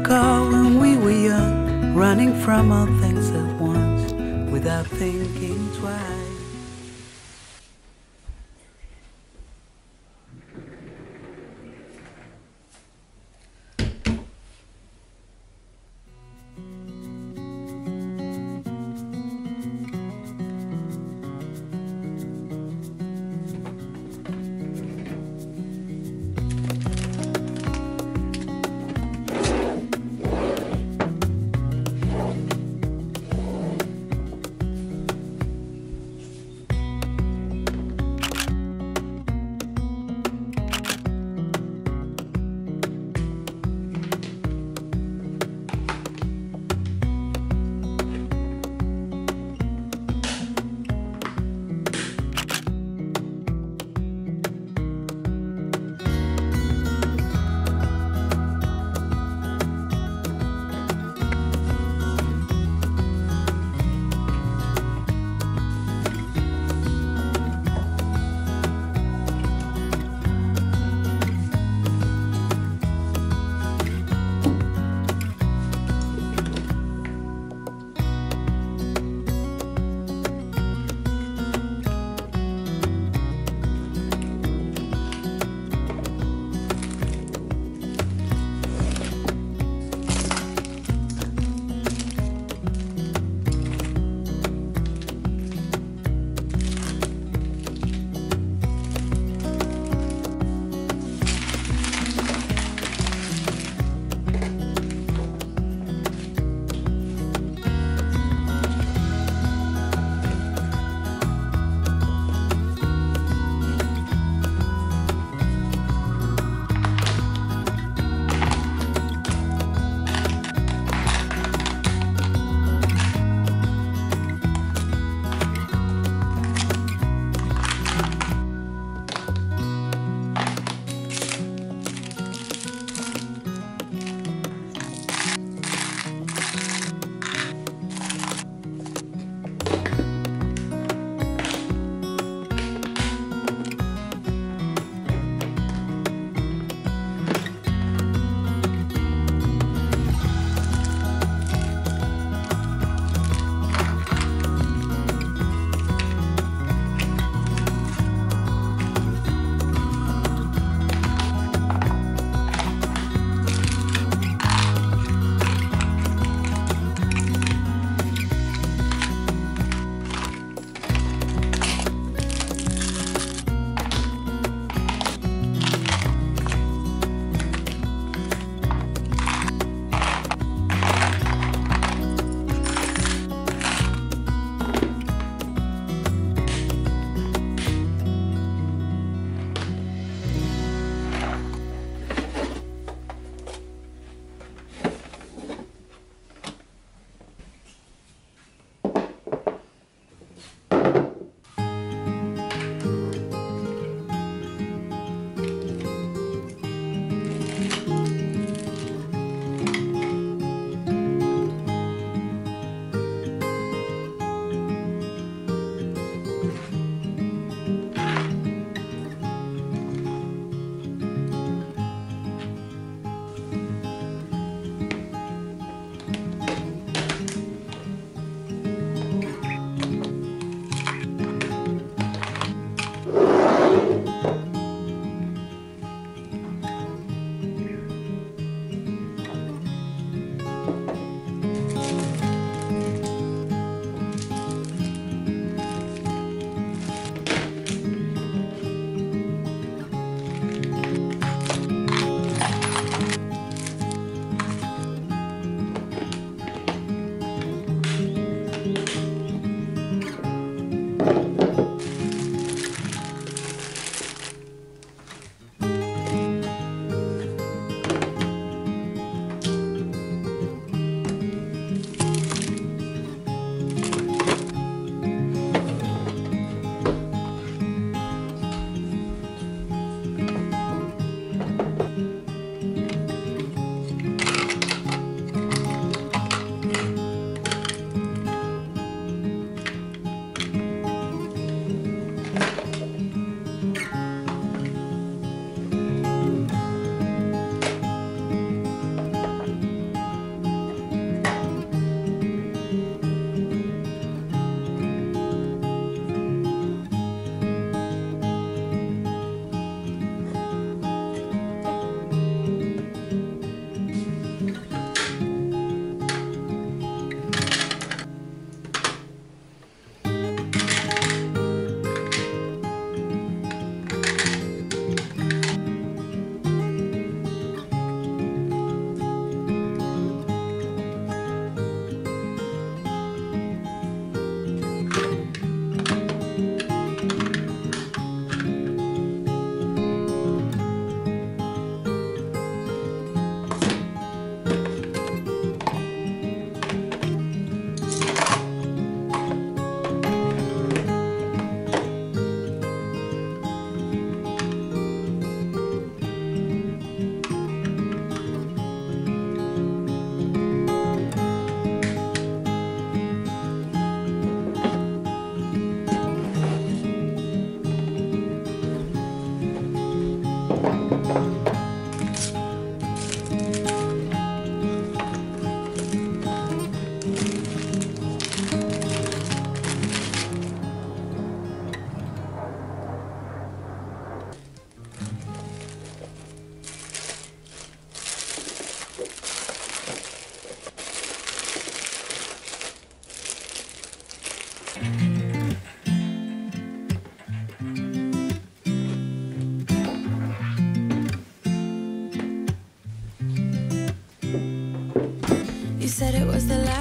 recall when we were young, running from all things at once, without thinking twice.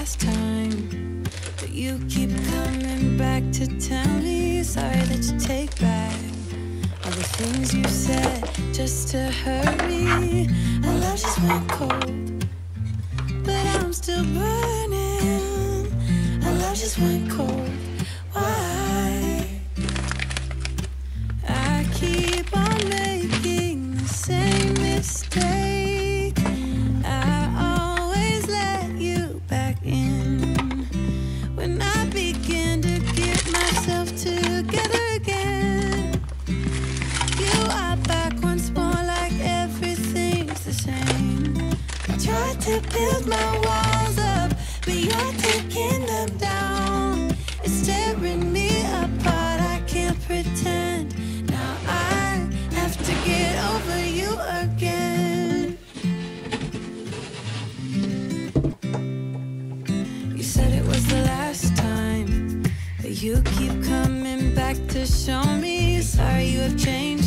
last time, but you keep coming back to tell me sorry that you take back all the things you said just to hurt me. Our love just went cold, but I'm still burning. Our love just went cold. Why? I keep on making the same mistake. I always let you back in when I begin to get myself together again. You are back once more like everything's the same. I tried to build my walls up, but you're taking them down. It's tearing me apart, I can't pretend. Now I have to get over you again. You said it was the last time, but you keep coming back to show me sorry you have changed.